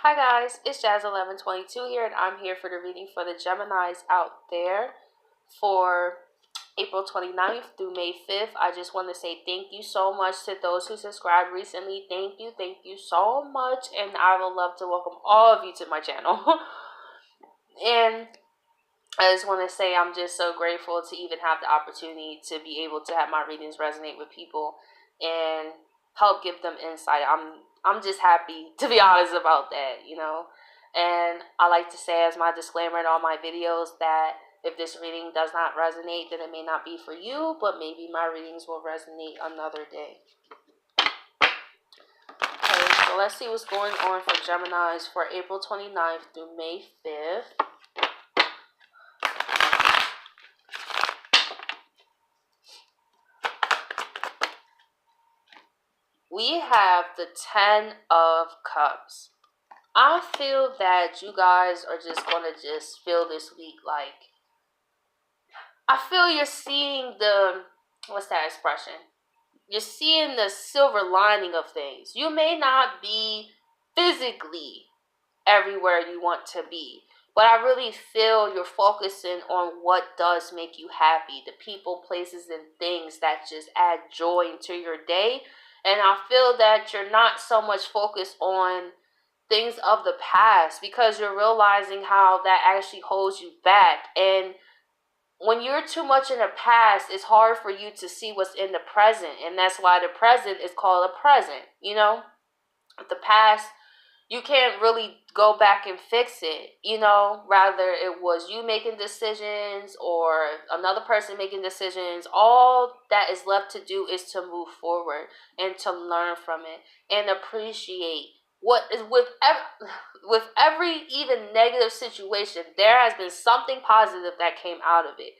Hi guys, it's Jazz1122 here, and I'm here for the reading for the Geminis out there for April 29th through May 5th. I just want to say thank you so much to those who subscribed recently. Thank you so much, and I would love to welcome all of you to my channel. And I just want to say I'm just so grateful to even have the opportunity to be able to have my readings resonate with people and help give them insight. I'm just happy, to be honest, about that, And I like to say as my disclaimer in all my videos that if this reading does not resonate, then it may not be for you, but maybe my readings will resonate another day. Okay, so let's see what's going on for Geminis for April 29th through May 5th. We have the 10 of Cups. I feel that you guys are just going to just feel this week like, I feel you're seeing what's that expression? You're seeing the silver lining of things. You may not be physically everywhere you want to be, but I really feel you're focusing on what does make you happy. The people, places, and things that just add joy into your day. And I feel that you're not so much focused on things of the past because you're realizing how that actually holds you back. And when you're too much in the past, it's hard for you to see what's in the present. And that's why the present is called a present, The past, you can't really go back and fix it, Rather, it was you making decisions or another person making decisions. All that is left to do is to move forward and to learn from it and appreciate what is with every even negative situation. There has been something positive that came out of it,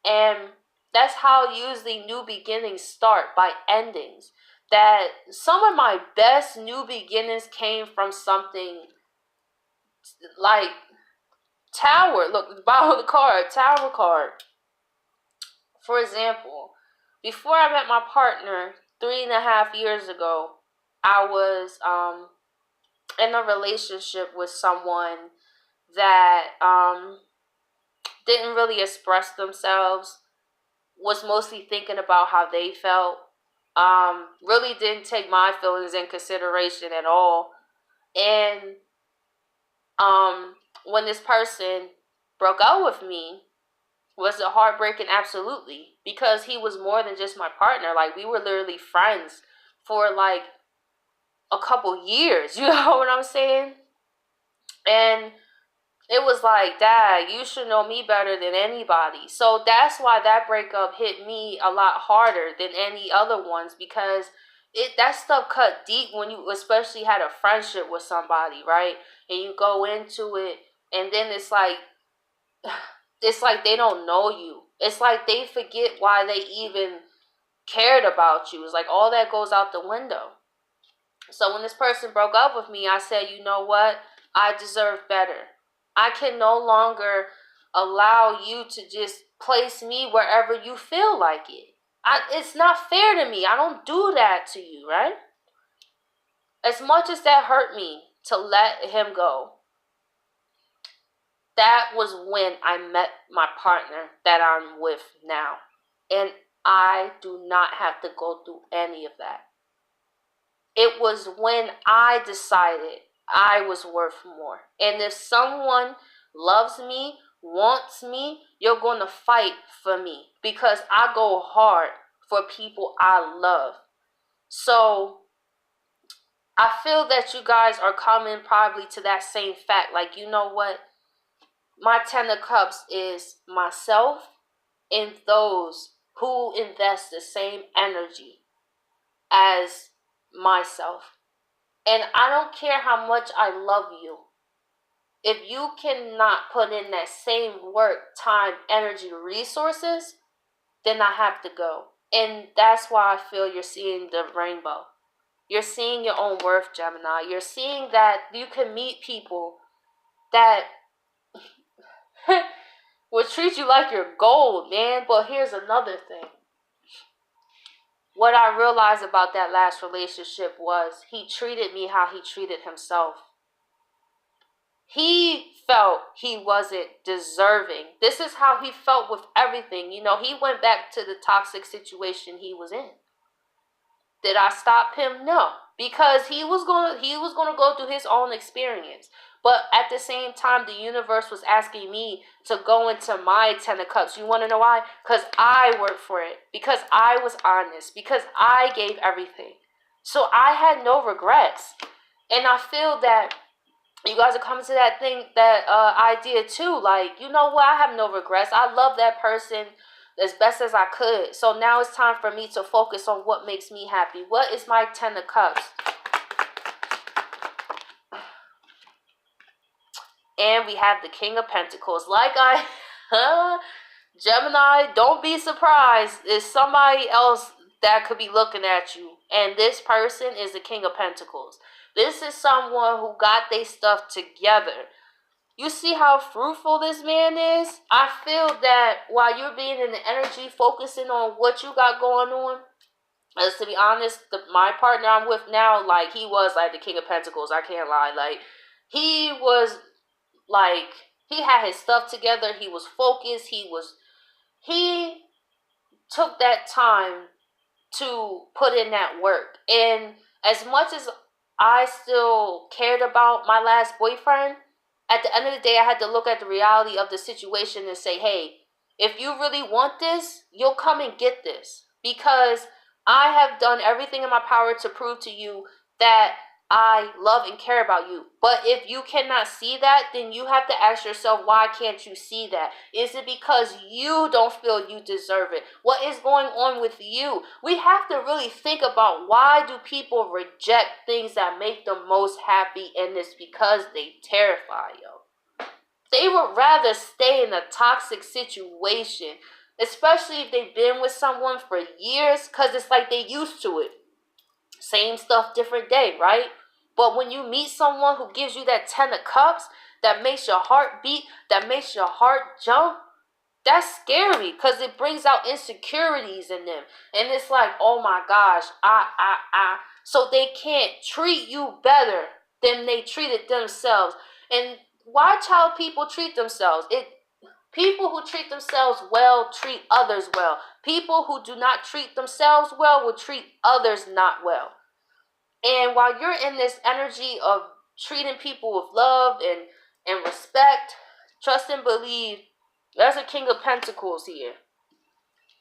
and that's how usually new beginnings start, by endings. That some of my best new beginnings came from something like Tower. Look, the bottom of the card, Tower card. For example, before I met my partner 3.5 years ago, I was in a relationship with someone that didn't really express themselves, was mostly thinking about how they felt, really didn't take my feelings in consideration at all. And when this person broke up with me, was it heartbreaking? Absolutely, because he was more than just my partner. Like, we were literally friends for like a couple years, you know what I'm saying? And it was like, Dad, you should know me better than anybody. So that's why that breakup hit me a lot harder than any other ones, because that stuff cut deep when you especially had a friendship with somebody, right? And you go into it, and then it's like they don't know you. It's like they forget why they even cared about you. It's like all that goes out the window. So when this person broke up with me, I said, you know what? I deserve better. I can no longer allow you to just place me wherever you feel like it. It's not fair to me. I don't do that to you, right? As much as that hurt me to let him go, that was when I met my partner that I'm with now. And I do not have to go through any of that. It was when I decided I was worth more. And if someone loves me, wants me, you're going to fight for me, because I go hard for people I love. So I feel that you guys are coming probably to that same fact. Like, you know what? My 10 of Cups is myself and those who invest the same energy as myself. And I don't care how much I love you. If you cannot put in that same work, time, energy, resources, then I have to go. And that's why I feel you're seeing the rainbow. You're seeing your own worth, Gemini. You're seeing that you can meet people that will treat you like you're gold, man. But here's another thing. What I realized about that last relationship was he treated me how he treated himself. He felt he wasn't deserving. This is how he felt with everything. You know, he went back to the toxic situation he was in. Did I stop him? No, because he was gonna go through his own experience. But at the same time, the universe was asking me to go into my 10 of cups. You want to know why? Because I worked for it. Because I was honest. Because I gave everything. So I had no regrets. And I feel that you guys are coming to that thing, that idea too. Like, you know what? I have no regrets. I love that person as best as I could. So now it's time for me to focus on what makes me happy. What is my 10 of cups? And we have the King of Pentacles. Like Gemini, don't be surprised. It's somebody else that could be looking at you. And this person is the King of Pentacles. This is someone who got their stuff together. You see how fruitful this man is? I feel that while you're being in the energy, focusing on what you got going on, as to be honest, my partner I'm with now, like, he was like the King of Pentacles. I can't lie. Like, he was like, he had his stuff together. He was focused. He took that time to put in that work. And as much as I still cared about my last boyfriend, at the end of the day, I had to look at the reality of the situation and say, hey, if you really want this, you'll come and get this. Because I have done everything in my power to prove to you that I love and care about you. But if you cannot see that, then you have to ask yourself, why can't you see that? Is it because you don't feel you deserve it? What is going on with you? We have to really think about, why do people reject things that make them most happy? And it's because they terrify you. They would rather stay in a toxic situation, especially if they've been with someone for years, because it's like they used to it. Same stuff, different day, right? But when you meet someone who gives you that 10 of cups, that makes your heart beat, that makes your heart jump, that's scary, because it brings out insecurities in them. And it's like, oh my gosh, so they can't treat you better than they treated themselves. And watch how people treat themselves. People who treat themselves well treat others well. People who do not treat themselves well will treat others not well. And while you're in this energy of treating people with love and respect, trust and believe, there's a King of Pentacles here.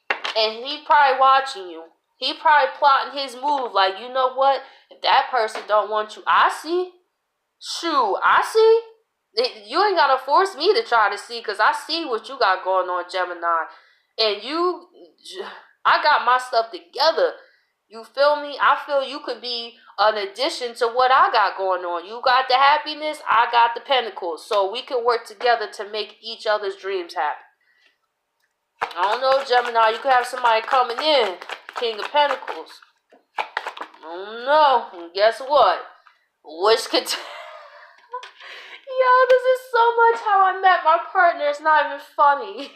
And he probably watching you. He probably plotting his move. Like, you know what? If that person don't want you, I see. Shoot, I see. You ain't got to force me to try to see, because I see what you got going on, Gemini. And I got my stuff together. You feel me? I feel you could be an addition to what I got going on. You got the happiness, I got the pentacles. So we can work together to make each other's dreams happen. I don't know, Gemini, you could have somebody coming in, King of Pentacles. I don't know. And guess what? Which could... Yo, this is so much how I met my partner. It's not even funny.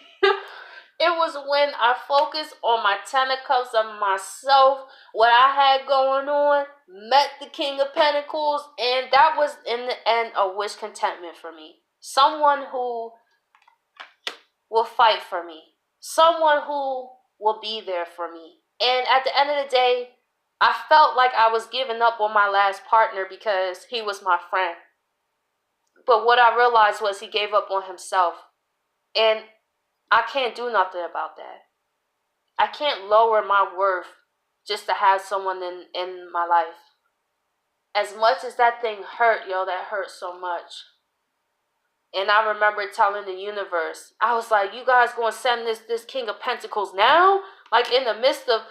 It was when I focused on my 10 of cups of myself, what I had going on, met the King of Pentacles, and that was in the end a wish contentment for me. Someone who will fight for me. Someone who will be there for me. And at the end of the day, I felt like I was giving up on my last partner because he was my friend. But what I realized was he gave up on himself. And I can't do nothing about that. I can't lower my worth just to have someone in my life. As much as that thing hurt, that hurt so much. And I remember telling the universe, I was like, you guys gonna send this King of Pentacles now? Like in the midst of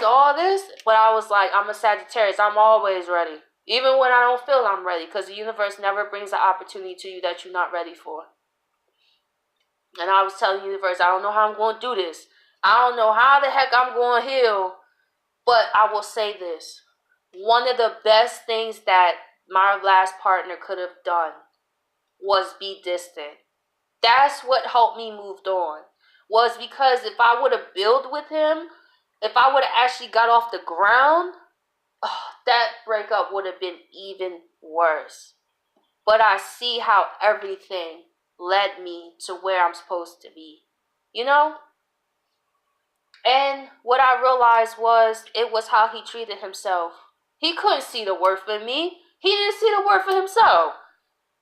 all this? But I was like, I'm a Sagittarius, I'm always ready. Even when I don't feel I'm ready, because the universe never brings an opportunity to you that you're not ready for. And I was telling the universe, I don't know how I'm going to do this. I don't know how the heck I'm going to heal. But I will say this. One of the best things that my last partner could have done was be distant. That's what helped me move on. Was because if I would have built with him, if I would have actually got off the ground, that breakup would have been even worse. but I see how everything led me to where I'm supposed to be, you know? And what I realized was it was how he treated himself. He couldn't see the worth in me. He didn't see the worth in himself.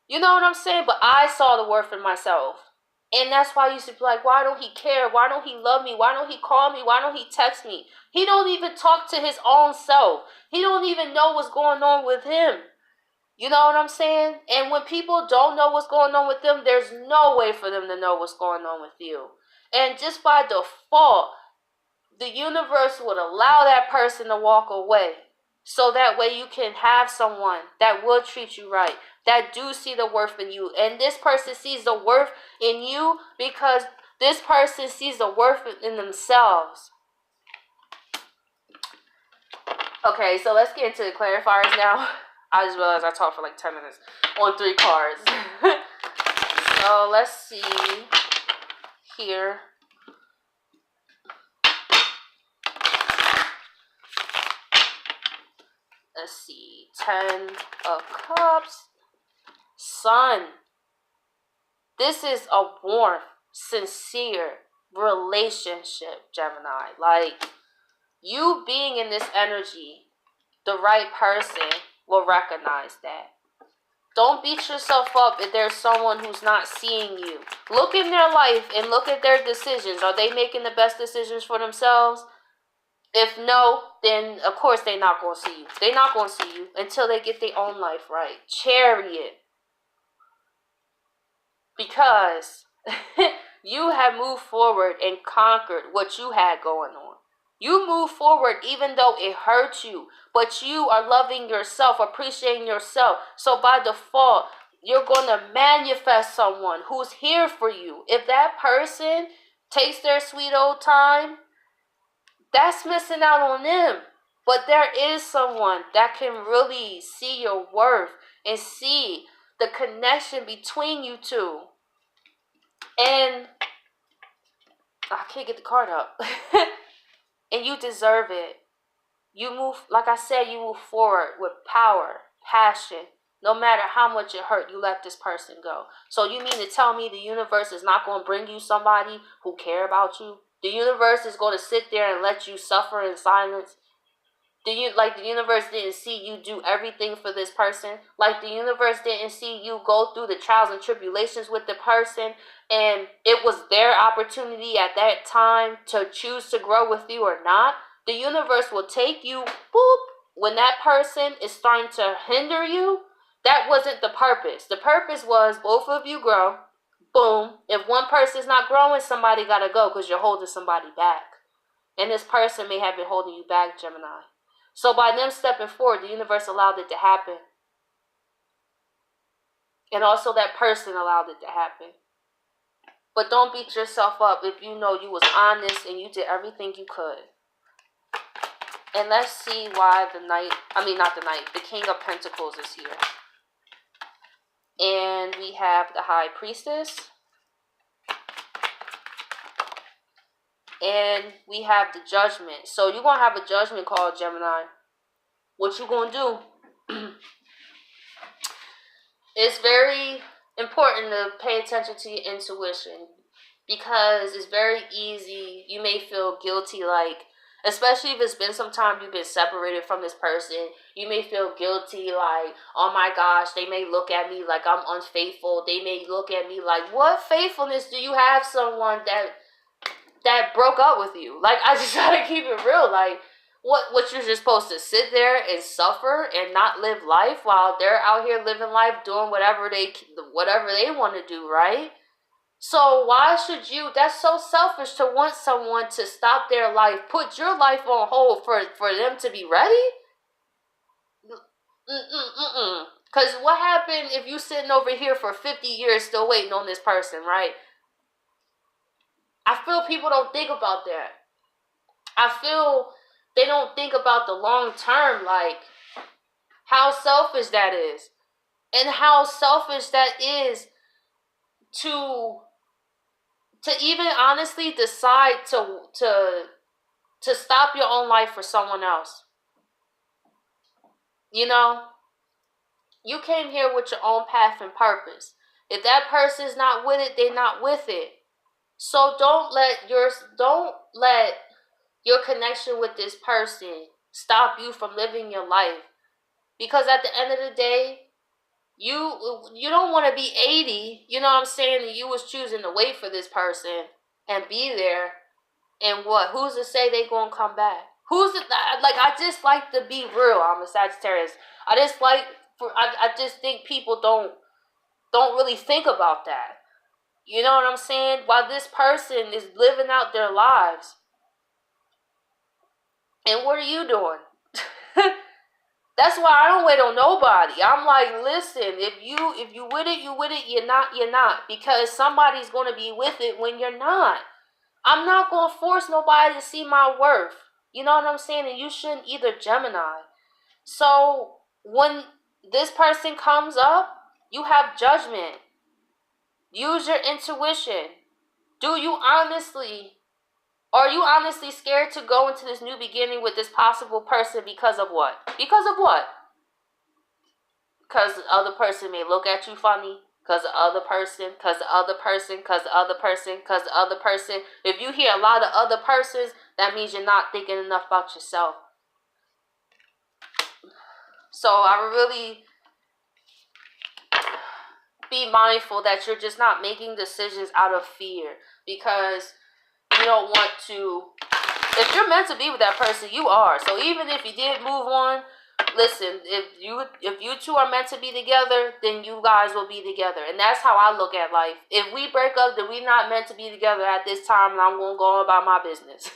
You know what I'm saying? But I saw the worth in myself. And that's why I used to be like, why don't he care? Why don't he love me? Why don't he call me? Why don't he text me? He don't even talk to his own self. He don't even know what's going on with him. You know what I'm saying? And when people don't know what's going on with them, there's no way for them to know what's going on with you. And just by default, the universe would allow that person to walk away. So that way you can have someone that will treat you right, that do see the worth in you. And this person sees the worth in you because this person sees the worth in themselves. Okay, so let's get into the clarifiers now. I just realized I talked for like 10 minutes on 3 cards. So let's see here. Let's see. 10 of Cups. Sun. This is a warm, sincere relationship, Gemini. Like, you being in this energy, the right person will recognize that. Don't beat yourself up if there's someone who's not seeing you. Look in their life and look at their decisions. Are they making the best decisions for themselves? If no, then of course they're not going to see you. They're not going to see you until they get their own life right. Chariot. Because you have moved forward and conquered what you had going on. You move forward even though it hurt you, but you are loving yourself, appreciating yourself. So by default, you're going to manifest someone who's here for you. If that person takes their sweet old time, that's missing out on them. But there is someone that can really see your worth and see the connection between you two. And I can't get the card up. And you deserve it. You move, like I said, you move forward with power, passion. No matter how much it hurt, you let this person go. So you mean to tell me the universe is not going to bring you somebody who care about you? The universe is going to sit there and let you suffer in silence? The universe didn't see you do everything for this person? Like the universe didn't see you go through the trials and tribulations with the person, and it was their opportunity at that time to choose to grow with you or not? The universe will take you, boop, when that person is starting to hinder you. That wasn't the purpose. The purpose was both of you grow. Boom. If one person's not growing, somebody got to go because you're holding somebody back. And this person may have been holding you back, Gemini. So by them stepping forward, the universe allowed it to happen. And also that person allowed it to happen. But don't beat yourself up if you know you was honest and you did everything you could. And let's see why the King of Pentacles is here. And we have the High Priestess. And we have the Judgment. So you're going to have a judgment call, Gemini. What you going to do? It's very important to pay attention to your intuition. Because it's very easy. You may feel guilty, like, especially if it's been some time you've been separated from this person. You may feel guilty, like, oh my gosh, they may look at me like I'm unfaithful. They may look at me like, what faithfulness do you have someone that broke up with you? Like, I just gotta keep it real. Like, what you're just supposed to sit there and suffer and not live life while they're out here living life, doing whatever they want to do, right? So why should you? That's so selfish to want someone to stop their life, put your life on hold for them to be ready. Because what happened if you sitting over here for 50 years still waiting on this person, right? I feel people don't think about that. I feel they don't think about the long term, like how selfish that is. And how selfish that is to even honestly decide to stop your own life for someone else. You know? You came here with your own path and purpose. If that person's not with it, they're not with it. So don't let your connection with this person stop you from living your life. Because at the end of the day, you don't want to be 80, you know what I'm saying, and you was choosing to wait for this person and be there, and what? Who's to say they gonna come back? Who's to, like? I just like to be real. I'm a Sagittarius. I just think people don't really think about that. You know what I'm saying? While this person is living out their lives, and what are you doing? That's why I don't wait on nobody. I'm like, listen, if you with it, you with it. You're not. Because somebody's gonna be with it when you're not. I'm not gonna force nobody to see my worth. You know what I'm saying? And you shouldn't either, Gemini. So when this person comes up, you have judgment. Use your intuition. Are you honestly scared to go into this new beginning with this possible person because of what? Because of what? Because the other person may look at you funny. Because the other person. Because the other person. Because the other person. Because the other person. If you hear a lot of other persons, that means you're not thinking enough about yourself. So I really be mindful that you're just not making decisions out of fear. Because you don't want to. If you're meant to be with that person, you are. So even if you did move on, listen, if you two are meant to be together, then you guys will be together. And that's how I look at life. If we break up, then we're not meant to be together at this time, and I'm going to go about my business.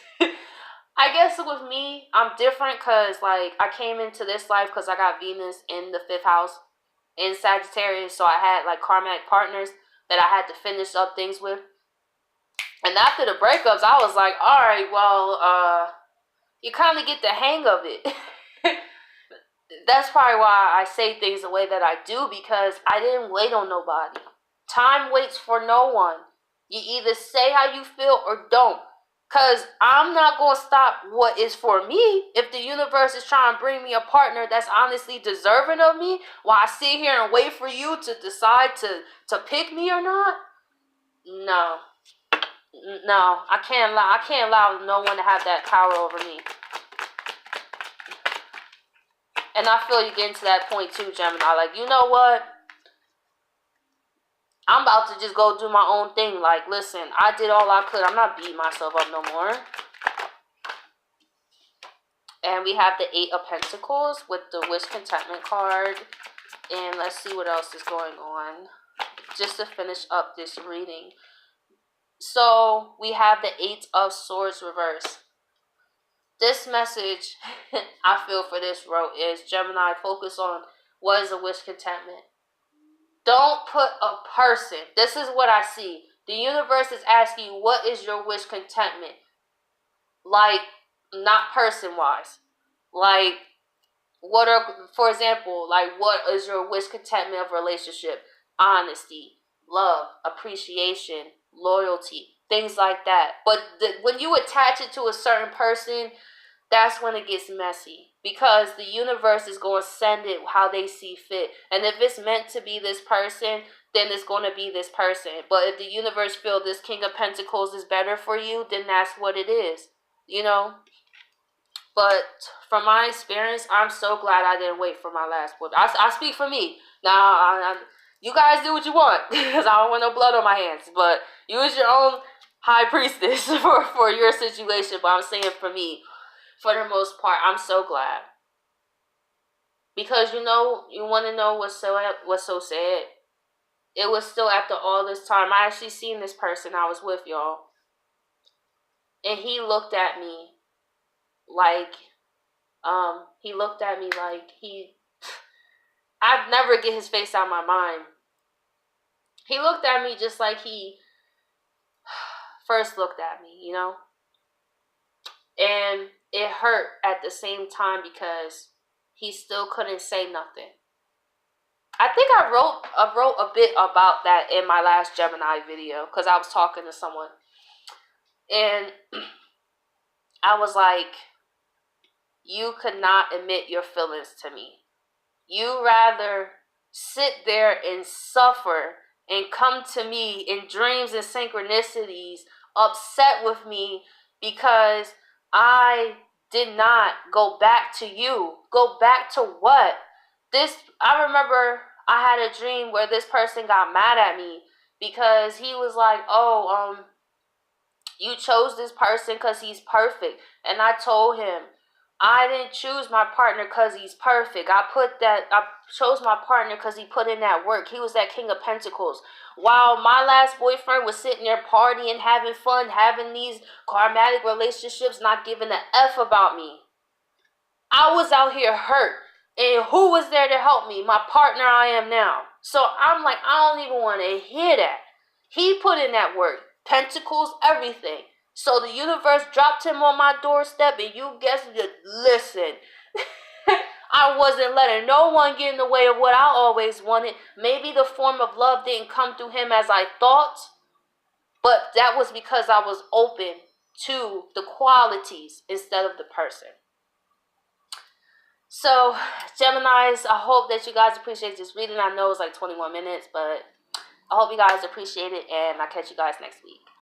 I guess with me, I'm different because, like, I came into this life because I got Venus in the 5th house in Sagittarius. So I had, like, karmic partners that I had to finish up things with. And after the breakups, I was like, all right, well, you kind of get the hang of it. That's probably why I say things the way that I do, because I didn't wait on nobody. Time waits for no one. You either say how you feel or don't. Because I'm not going to stop what is for me. If the universe is trying to bring me a partner that's honestly deserving of me, while I sit here and wait for you to decide to pick me or not, no. No, I can't allow no one to have that power over me. And I feel you getting to that point too, Gemini. Like, you know what? I'm about to just go do my own thing. Like, listen, I did all I could. I'm not beating myself up no more. And we have the 8 of Pentacles with the Wish Contentment card. And let's see what else is going on. Just to finish up this reading. So, we have the 8 of Swords reverse. This message I feel for this row is, Gemini, focus on what is a wish contentment. Don't put a person. This is what I see. The universe is asking you, what is your wish contentment? Like, not person-wise. Like, for example, like, what is your wish contentment of relationship? Honesty, love, appreciation, loyalty, things like that. But when you attach it to a certain person, that's when it gets messy, because the universe is going to send it how they see fit. And if it's meant to be this person, then it's going to be this person. But if the universe feels this King of Pentacles is better for you, then that's what it is, you know. But from my experience, I'm so glad I didn't wait for my last book. I speak for me. Now, you guys do what you want, because I don't want no blood on my hands. But use your own high priestess for your situation. But I'm saying for me, for the most part, I'm so glad. Because, you know, you want to know what's so sad? It was still after all this time. I actually seen this person I was with, y'all. And he looked at me like, I'd never get his face out of my mind. He looked at me just like he first looked at me, you know? And it hurt at the same time because he still couldn't say nothing. I think I wrote a bit about that in my last Gemini video, because I was talking to someone. And I was like, you could not admit your feelings to me. You rather sit there and suffer and come to me in dreams and synchronicities upset with me because I did not go back to you. Go back to what? I remember I had a dream where this person got mad at me because he was like, "Oh, you chose this person because he's perfect." And I told him, I didn't choose my partner because he's perfect. I chose my partner because he put in that work. He was that King of Pentacles. While my last boyfriend was sitting there partying, having fun, having these karmatic relationships, not giving a F about me. I was out here hurt. And who was there to help me? My partner I am now. So I'm like, I don't even want to hear that. He put in that work. Pentacles, everything. So the universe dropped him on my doorstep, and you guess, listen. I wasn't letting no one get in the way of what I always wanted. Maybe the form of love didn't come through him as I thought, but that was because I was open to the qualities instead of the person. So, Geminis, I hope that you guys appreciate this reading. I know it's like 21 minutes, but I hope you guys appreciate it, and I'll catch you guys next week.